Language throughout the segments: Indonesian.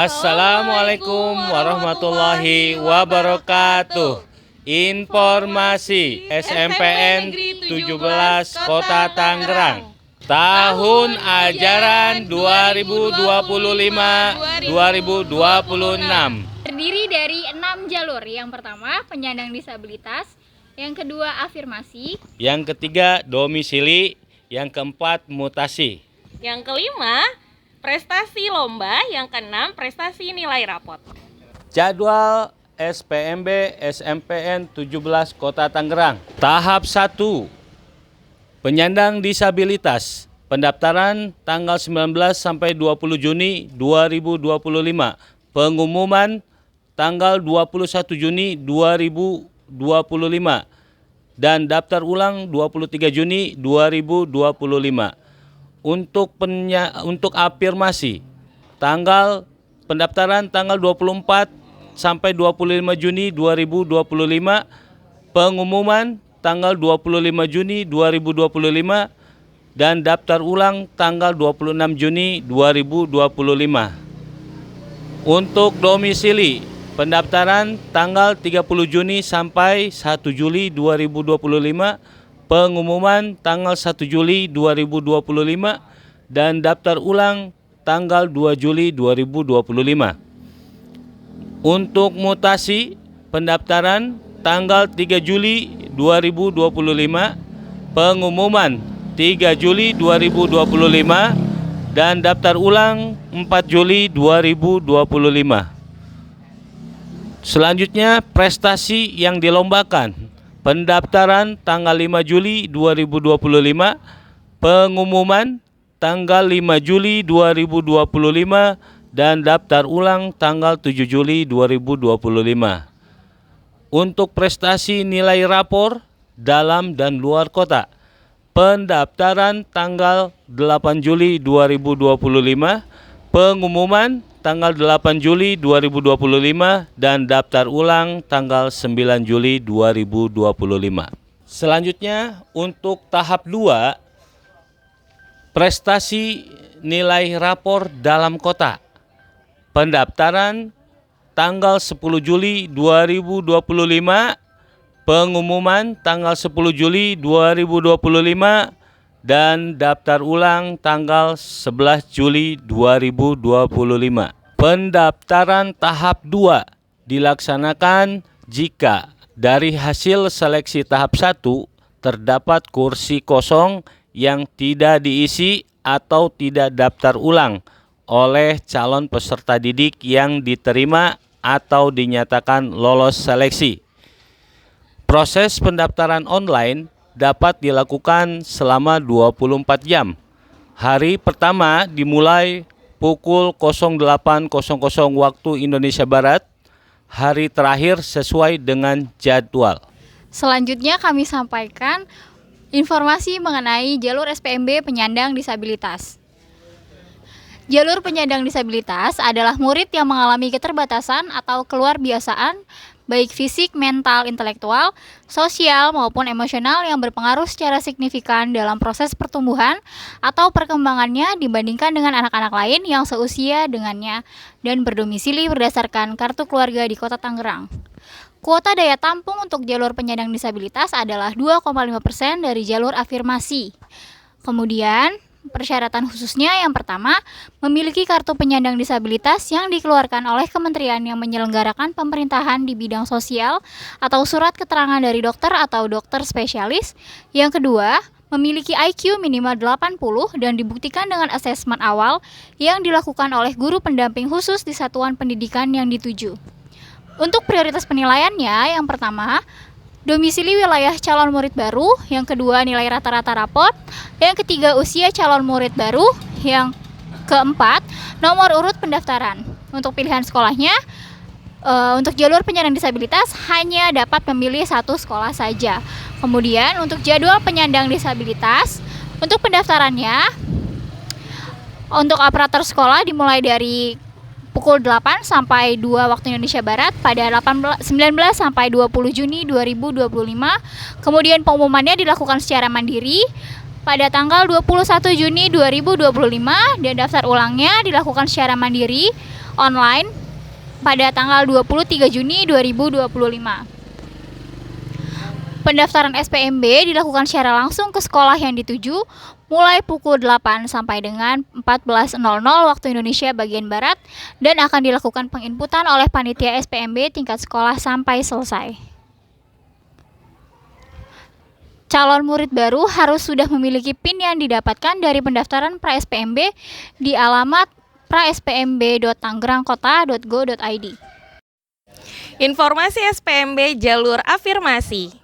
Assalamualaikum warahmatullahi wabarakatuh. Informasi SMPN 17 Kota Tangerang. Tahun ajaran 2025-2026. Terdiri dari 6 jalur. Yang pertama, penyandang disabilitas. Yang kedua, afirmasi. Yang ketiga, domisili. Yang keempat, mutasi. Yang kelima, prestasi lomba. Yang keenam, prestasi nilai rapot. Jadwal SPMB SMPN 17 Kota Tangerang. Tahap 1, penyandang disabilitas. Pendaftaran tanggal 19 sampai 20 Juni 2025. Pengumuman tanggal 21 Juni 2025. Dan daftar ulang 23 Juni 2025. Untuk afirmasi, pendaftaran tanggal 24 sampai 25 Juni 2025, pengumuman tanggal 25 Juni 2025, dan daftar ulang tanggal 26 Juni 2025. Untuk domisili, pendaftaran tanggal 30 Juni sampai 1 Juli 2025, pengumuman tanggal 1 Juli 2025, dan daftar ulang tanggal 2 Juli 2025. Untuk mutasi, pendaftaran tanggal 3 Juli 2025, pengumuman 3 Juli 2025, dan daftar ulang 4 Juli 2025. Selanjutnya, prestasi yang dilombakan. Pendaftaran tanggal 5 Juli 2025, pengumuman tanggal 5 Juli 2025, dan daftar ulang tanggal 7 Juli 2025. Untuk prestasi nilai rapor dalam dan luar kota. Pendaftaran tanggal 8 Juli 2025, pengumuman tanggal 8 Juli 2025, dan daftar ulang tanggal 9 Juli 2025. Selanjutnya, untuk tahap 2, prestasi nilai rapor dalam kota. Pendaftaran tanggal 10 Juli 2025, pengumuman tanggal 10 Juli 2025, dan daftar ulang tanggal 11 Juli 2025. Pendaftaran tahap 2 dilaksanakan jika dari hasil seleksi tahap 1 terdapat kursi kosong yang tidak diisi atau tidak daftar ulang oleh calon peserta didik yang diterima atau dinyatakan lolos seleksi. Proses pendaftaran online dapat dilakukan selama 24 jam. Hari pertama dimulai pukul 08.00 waktu Indonesia Barat. Hari terakhir sesuai dengan jadwal. Selanjutnya kami sampaikan informasi mengenai jalur SPMB penyandang disabilitas. Jalur penyandang disabilitas adalah murid yang mengalami keterbatasan atau keluarbiasaan baik fisik, mental, intelektual, sosial, maupun emosional yang berpengaruh secara signifikan dalam proses pertumbuhan atau perkembangannya dibandingkan dengan anak-anak lain yang seusia dengannya dan berdomisili berdasarkan kartu keluarga di Kota Tangerang. Kuota daya tampung untuk jalur penyandang disabilitas adalah 2,5% dari jalur afirmasi. Kemudian, persyaratan khususnya yang pertama, memiliki kartu penyandang disabilitas yang dikeluarkan oleh kementerian yang menyelenggarakan pemerintahan di bidang sosial atau surat keterangan dari dokter atau dokter spesialis. Yang kedua, memiliki IQ minimal 80 dan dibuktikan dengan asesmen awal yang dilakukan oleh guru pendamping khusus di satuan pendidikan yang dituju. Untuk prioritas penilaiannya, yang pertama, domisili wilayah calon murid baru, yang kedua nilai rata-rata rapot, yang ketiga usia calon murid baru, yang keempat nomor urut pendaftaran. Untuk pilihan sekolahnya, untuk jalur penyandang disabilitas hanya dapat memilih satu sekolah saja. Kemudian untuk jadwal penyandang disabilitas, untuk pendaftarannya, untuk operator sekolah dimulai dari pukul 8 sampai 2 waktu Indonesia Barat pada 19 sampai 20 Juni 2025. Kemudian pengumumannya dilakukan secara mandiri pada tanggal 21 Juni 2025 dan daftar ulangnya dilakukan secara mandiri online pada tanggal 23 Juni 2025. Pendaftaran SPMB dilakukan secara langsung ke sekolah yang dituju mulai pukul 8 sampai dengan 14.00 waktu Indonesia bagian Barat dan akan dilakukan penginputan oleh panitia SPMB tingkat sekolah sampai selesai. Calon murid baru harus sudah memiliki PIN yang didapatkan dari pendaftaran pra-SPMB di alamat praspmb.tanggerangkota.go.id. Informasi SPMB jalur afirmasi.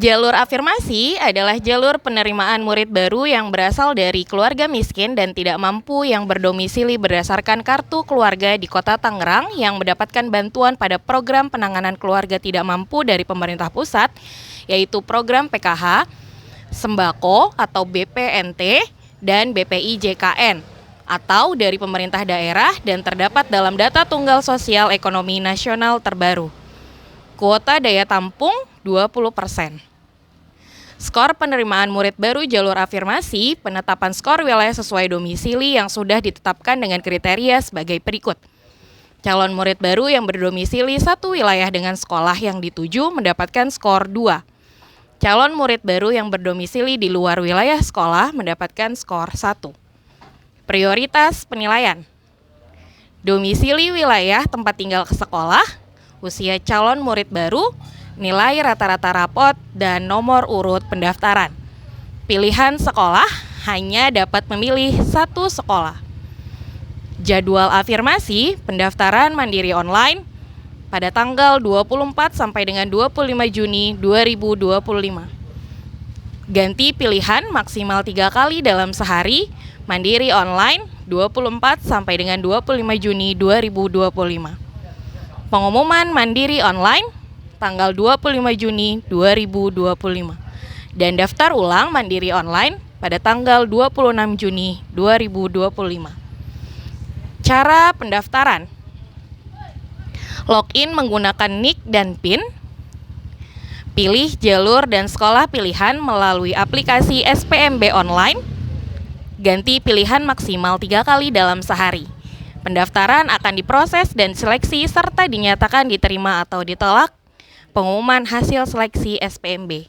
Jalur afirmasi adalah jalur penerimaan murid baru yang berasal dari keluarga miskin dan tidak mampu yang berdomisili berdasarkan kartu keluarga di Kota Tangerang yang mendapatkan bantuan pada program penanganan keluarga tidak mampu dari pemerintah pusat, yaitu program PKH, Sembako atau BPNT, dan BPI JKN, atau dari pemerintah daerah dan terdapat dalam data tunggal sosial ekonomi nasional terbaru. Kuota daya tampung 20%. Skor penerimaan murid baru jalur afirmasi, penetapan skor wilayah sesuai domisili yang sudah ditetapkan dengan kriteria sebagai berikut. Calon murid baru yang berdomisili satu wilayah dengan sekolah yang dituju mendapatkan skor 2. Calon murid baru yang berdomisili di luar wilayah sekolah mendapatkan skor 1. Prioritas penilaian. Domisili wilayah tempat tinggal ke sekolah, usia calon murid baru, nilai rata-rata rapot, dan nomor urut pendaftaran. Pilihan sekolah hanya dapat memilih satu sekolah. Jadwal afirmasi pendaftaran mandiri online pada tanggal 24 sampai dengan 25 Juni 2025. Ganti pilihan maksimal 3 kali dalam sehari, mandiri online 24 sampai dengan 25 Juni 2025. Pengumuman mandiri online tanggal 25 Juni 2025 dan daftar ulang mandiri online pada tanggal 26 Juni 2025. Cara pendaftaran. Login menggunakan NIK dan PIN. Pilih jalur dan sekolah pilihan melalui aplikasi SPMB online. Ganti pilihan maksimal 3 kali dalam sehari. Pendaftaran akan diproses dan seleksi serta dinyatakan diterima atau ditolak. Pengumuman hasil seleksi SPMB.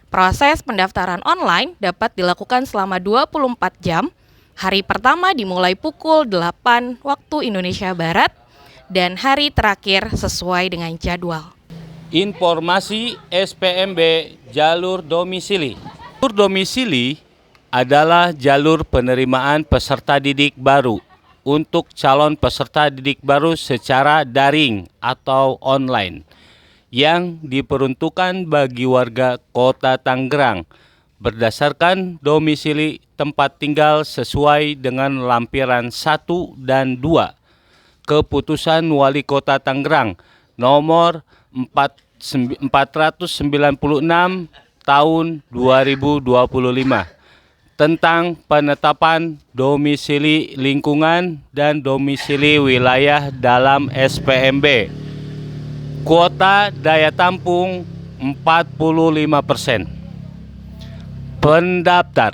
Proses pendaftaran online dapat dilakukan selama 24 jam. Hari pertama dimulai pukul 8 waktu Indonesia Barat dan hari terakhir sesuai dengan jadwal. Informasi SPMB jalur domisili. Jalur domisili adalah jalur penerimaan peserta didik baru untuk calon peserta didik baru secara daring atau online yang diperuntukkan bagi warga Kota Tangerang berdasarkan domisili tempat tinggal sesuai dengan lampiran 1 dan 2 Keputusan Wali Kota Tangerang nomor 496 tahun 2025 tentang penetapan domisili lingkungan dan domisili wilayah dalam SPMB. Kuota daya tampung 45%. Pendaftar.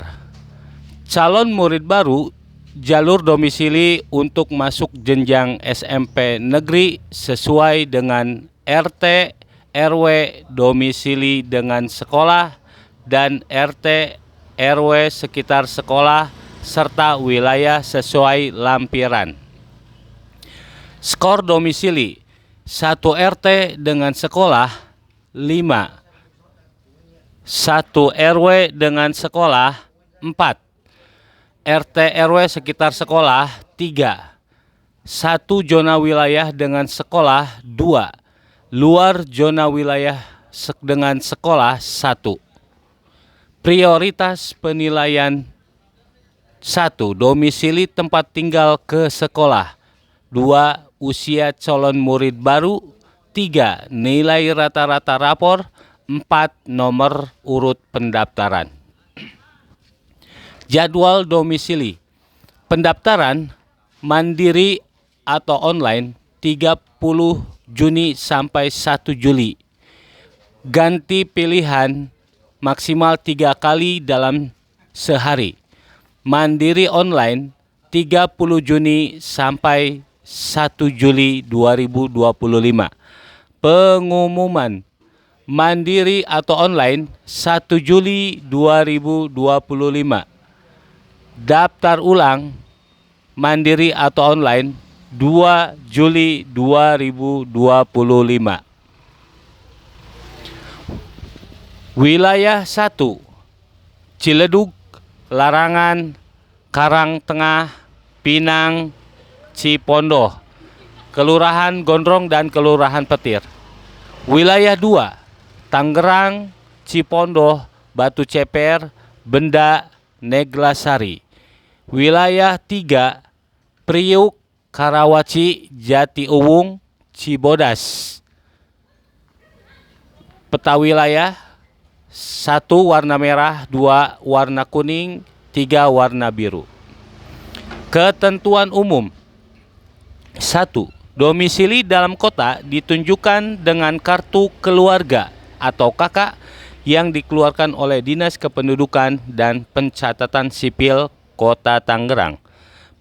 Calon murid baru jalur domisili untuk masuk jenjang SMP negeri sesuai dengan RT RW domisili dengan sekolah dan RT RW sekitar sekolah serta wilayah sesuai lampiran. Skor domisili 1 RT dengan sekolah 5, 1 RW dengan sekolah 4, RT RW sekitar sekolah 3, 1 zona wilayah dengan sekolah 2, luar zona wilayah dengan sekolah 1. Prioritas penilaian 1. Domisili tempat tinggal ke sekolah 2. Usia calon murid baru 3. Nilai rata-rata rapor 4. Nomor urut pendaftaran. Jadwal domisili. Pendaftaran mandiri atau online 30 Juni sampai 1 Juli. Ganti pilihan maksimal 3 kali dalam sehari. Mandiri online 30 Juni sampai 1 Juli 2025. Pengumuman mandiri atau online 1 Juli 2025. Daftar ulang mandiri atau online 2 Juli 2025. Wilayah 1. Ciledug, Larangan, Karangtengah, Pinang, Cipondoh, Kelurahan Gondrong dan Kelurahan Petir. Wilayah 2. Tangerang, Cipondoh, Batu Ceper, Benda, Neglasari. Wilayah 3. Priuk, Karawaci, Jatiuwung, Cibodas. Peta wilayah 1 warna merah, 2 warna kuning, 3 warna biru. Ketentuan umum. 1. Domisili dalam kota ditunjukkan dengan kartu keluarga atau KK yang dikeluarkan oleh Dinas Kependudukan dan Pencatatan Sipil Kota Tangerang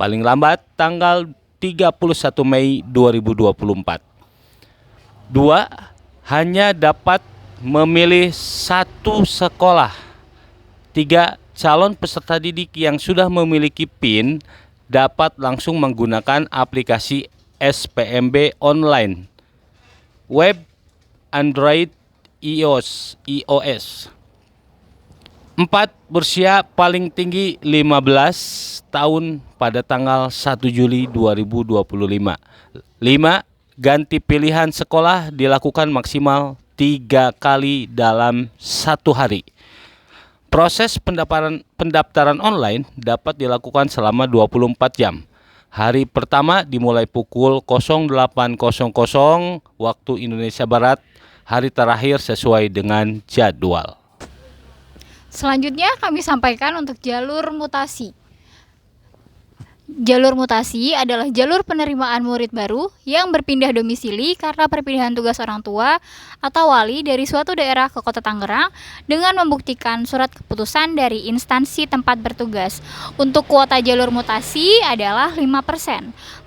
paling lambat tanggal 31 Mei 2024. 2. Hanya dapat memilih satu sekolah. 3. Calon peserta didik yang sudah memiliki PIN dapat langsung menggunakan aplikasi SPMB online, web, Android, iOS. 4. Berusia paling tinggi 15 tahun pada tanggal 1 Juli 2025. 5. Ganti pilihan sekolah dilakukan maksimal 3 kali dalam 1 hari. Proses pendaftaran online dapat dilakukan selama 24 jam. Hari pertama dimulai pukul 08.00 waktu Indonesia Barat. Hari terakhir sesuai dengan jadwal. Selanjutnya kami sampaikan untuk jalur mutasi. Jalur mutasi adalah jalur penerimaan murid baru yang berpindah domisili karena perpindahan tugas orang tua atau wali dari suatu daerah ke Kota Tangerang dengan membuktikan surat keputusan dari instansi tempat bertugas. Untuk kuota jalur mutasi adalah 5%.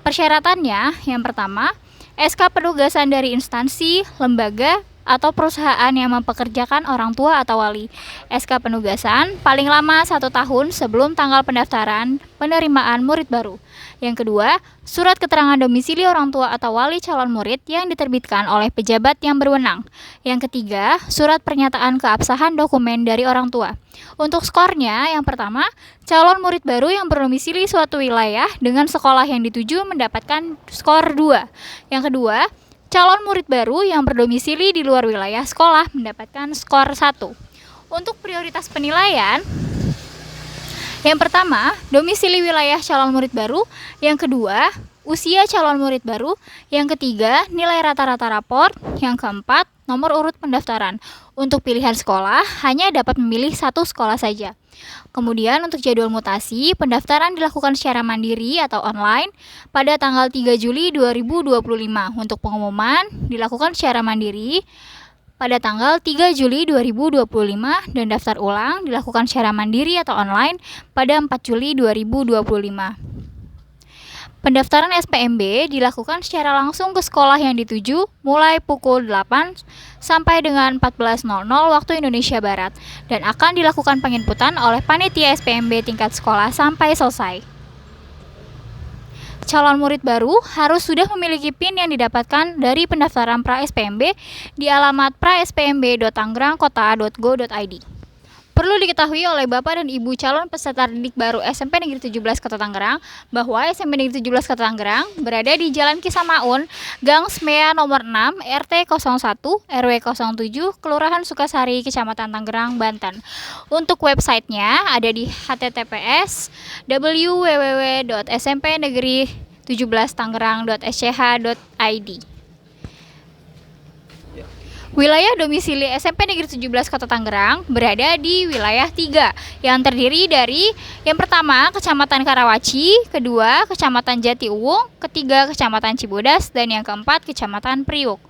Persyaratannya yang pertama, SK penugasan dari instansi, lembaga, atau perusahaan yang mempekerjakan orang tua atau wali. SK penugasan paling lama 1 tahun sebelum tanggal pendaftaran penerimaan murid baru. Yang kedua, surat keterangan domisili orang tua atau wali calon murid yang diterbitkan oleh pejabat yang berwenang. Yang ketiga, surat pernyataan keabsahan dokumen dari orang tua. Untuk skornya, yang pertama, calon murid baru yang berdomisili suatu wilayah dengan sekolah yang dituju mendapatkan skor 2. Yang kedua, calon murid baru yang berdomisili di luar wilayah sekolah mendapatkan skor 1. Untuk prioritas penilaian, yang pertama, domisili wilayah calon murid baru. Yang kedua, usia calon murid baru. Yang ketiga, nilai rata-rata rapor. Yang keempat, nomor urut pendaftaran. Untuk pilihan sekolah, hanya dapat memilih 1 sekolah saja. Kemudian untuk jadwal mutasi, pendaftaran dilakukan secara mandiri atau online pada tanggal 3 Juli 2025. Untuk pengumuman dilakukan secara mandiri pada tanggal 3 Juli 2025 dan daftar ulang dilakukan secara mandiri atau online pada 4 Juli 2025. Pendaftaran SPMB dilakukan secara langsung ke sekolah yang dituju mulai pukul 8 sampai dengan 14.00 waktu Indonesia Barat dan akan dilakukan penginputan oleh panitia SPMB tingkat sekolah sampai selesai. Calon murid baru harus sudah memiliki PIN yang didapatkan dari pendaftaran pra-SPMB di alamat pra-spmb.tanggerangkota.go.id. Perlu diketahui oleh Bapak dan Ibu calon peserta didik baru SMP Negeri 17 Kota Tangerang bahwa SMP Negeri 17 Kota Tangerang berada di Jalan Kisamaun, Gang Smea nomor 6, RT 01, RW 07, Kelurahan Sukasari, Kecamatan Tangerang, Banten. Untuk websitenya ada di https www.smpnegeri17tangerang.sch.id. Wilayah domisili SMP Negeri 17 Kota Tangerang berada di wilayah 3 yang terdiri dari yang pertama Kecamatan Karawaci, kedua Kecamatan Jatiuwung, ketiga Kecamatan Cibodas, dan yang keempat Kecamatan Priuk.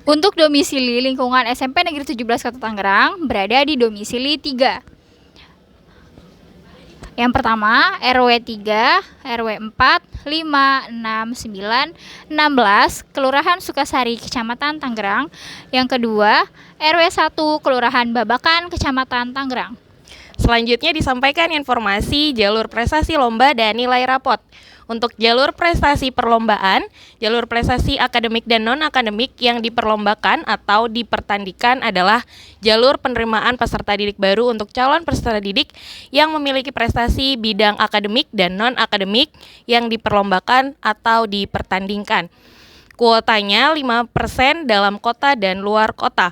Untuk domisili lingkungan SMP Negeri 17 Kota Tangerang berada di domisili 3. Yang pertama, RW 3, RW 4, 5, 6, 9, 16, Kelurahan Sukasari, Kecamatan Tangerang. Yang kedua, RW 1, Kelurahan Babakan, Kecamatan Tangerang. Selanjutnya disampaikan informasi jalur prestasi lomba dan nilai rapot. Untuk jalur prestasi perlombaan, jalur prestasi akademik dan non-akademik yang diperlombakan atau dipertandingkan adalah jalur penerimaan peserta didik baru untuk calon peserta didik yang memiliki prestasi bidang akademik dan non-akademik yang diperlombakan atau dipertandingkan. Kuotanya 5% dalam kota dan luar kota.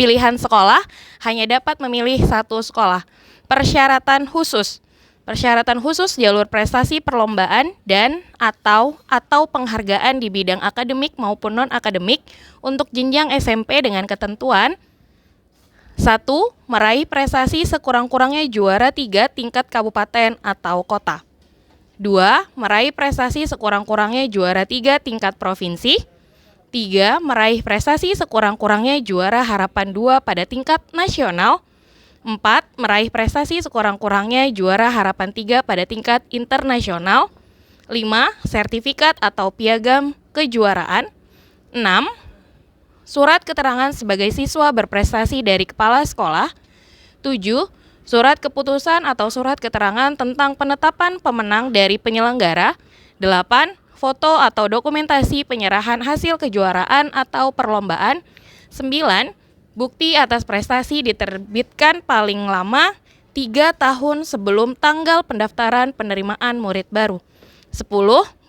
Pilihan sekolah hanya dapat memilih satu sekolah. Persyaratan khusus jalur prestasi perlombaan dan atau penghargaan di bidang akademik maupun non-akademik untuk jenjang SMP dengan ketentuan 1. Meraih prestasi sekurang-kurangnya juara 3 tingkat kabupaten atau kota. 2. Meraih prestasi sekurang-kurangnya juara 3 tingkat provinsi. 3. Meraih prestasi sekurang-kurangnya juara harapan 2 pada tingkat nasional. 4. Meraih prestasi sekurang-kurangnya juara harapan 3 pada tingkat internasional. 5. Sertifikat atau piagam kejuaraan. 6. Surat keterangan sebagai siswa berprestasi dari kepala sekolah. 7. Surat keputusan atau surat keterangan tentang penetapan pemenang dari penyelenggara. 8. Foto atau dokumentasi penyerahan hasil kejuaraan atau perlombaan. 9. Bukti atas prestasi diterbitkan paling lama 3 tahun sebelum tanggal pendaftaran penerimaan murid baru. 10.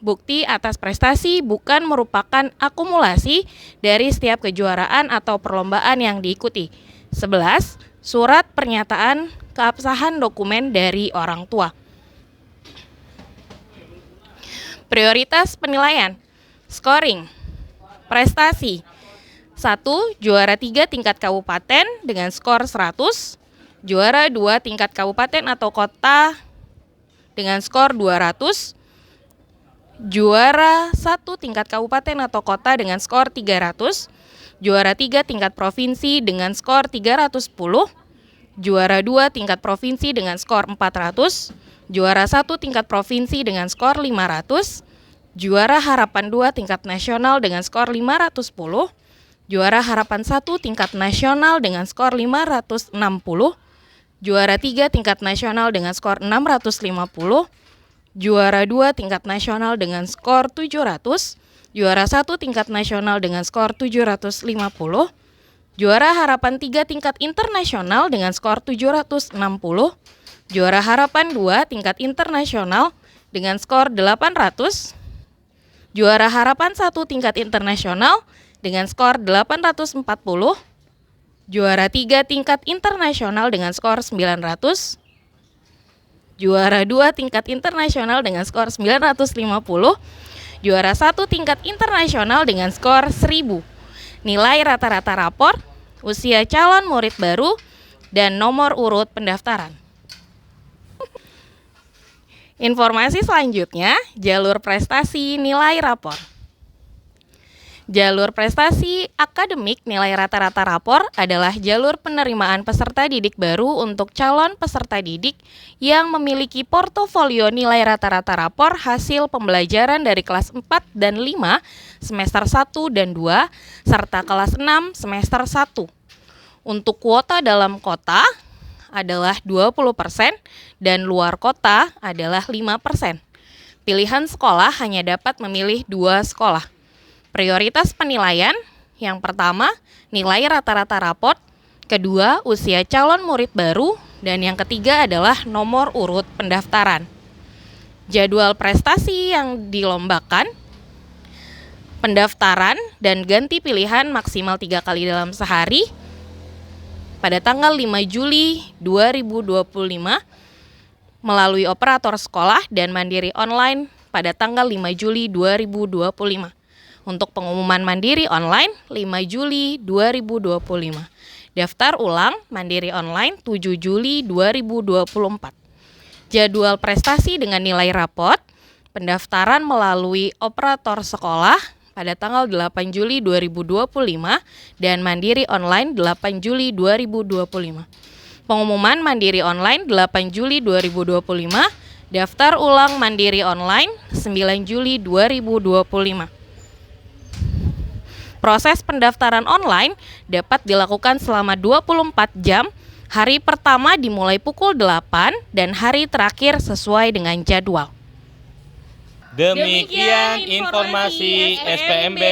Bukti atas prestasi bukan merupakan akumulasi dari setiap kejuaraan atau perlombaan yang diikuti. 11. Surat pernyataan keabsahan dokumen dari orang tua. Prioritas penilaian. Scoring. Prestasi. 1. Juara 3 tingkat kabupaten dengan skor 100. Juara 2 tingkat kabupaten atau kota dengan skor 200. Juara 1 tingkat kabupaten atau kota dengan skor 300. Juara 3 tingkat provinsi dengan skor 310. Juara 2 tingkat provinsi dengan skor 400. Juara 1 tingkat provinsi dengan skor 500. Juara harapan 2 tingkat nasional dengan skor 510. Juara harapan 1 tingkat nasional dengan skor 560. Juara 3 tingkat nasional dengan skor 650. Juara 2 tingkat nasional dengan skor 700. Juara 1 tingkat nasional dengan skor 750. Juara harapan 3 tingkat internasional dengan skor 760. Juara harapan 2 tingkat internasional dengan skor 800. Juara harapan 1 tingkat internasional dengan skor 840. Juara 3 tingkat internasional dengan skor 900. Juara 2 tingkat internasional dengan skor 950. Juara 1 tingkat internasional dengan skor 1000. Nilai rata-rata rapor, usia calon murid baru, dan nomor urut pendaftaran. Informasi selanjutnya, jalur prestasi nilai rapor. Jalur prestasi akademik nilai rata-rata rapor adalah jalur penerimaan peserta didik baru untuk calon peserta didik yang memiliki portofolio nilai rata-rata rapor hasil pembelajaran dari kelas 4 dan 5 semester 1 dan 2 serta kelas 6 semester 1. Untuk kuota dalam kota adalah 20% dan luar kota adalah 5%. Pilihan sekolah hanya dapat memilih 2 sekolah. Prioritas penilaian, yang pertama, nilai rata-rata raport, kedua, usia calon murid baru, dan yang ketiga adalah nomor urut pendaftaran. Jadwal prestasi yang dilombakan, pendaftaran dan ganti pilihan maksimal 3 kali dalam sehari pada tanggal 5 Juli 2025 melalui operator sekolah dan mandiri online pada tanggal 5 Juli 2025. Untuk pengumuman mandiri online 5 Juli 2025. Daftar ulang mandiri online 7 Juli 2024. Jadwal prestasi dengan nilai rapot, pendaftaran melalui operator sekolah pada tanggal 8 Juli 2025 dan mandiri online 8 Juli 2025. Pengumuman mandiri online 8 Juli 2025, daftar ulang mandiri online 9 Juli 2025. Proses pendaftaran online dapat dilakukan selama 24 jam. Hari pertama dimulai pukul 8 dan hari terakhir sesuai dengan jadwal. Demikian informasi SPMB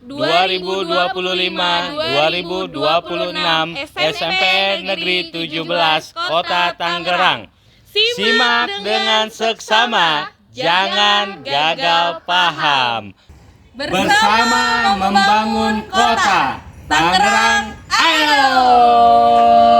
2025-2026 SMPN Negeri 17 Kota Tangerang. Simak dengan seksama, jangan gagal paham. Bersama membangun kota Tangerang, ayo!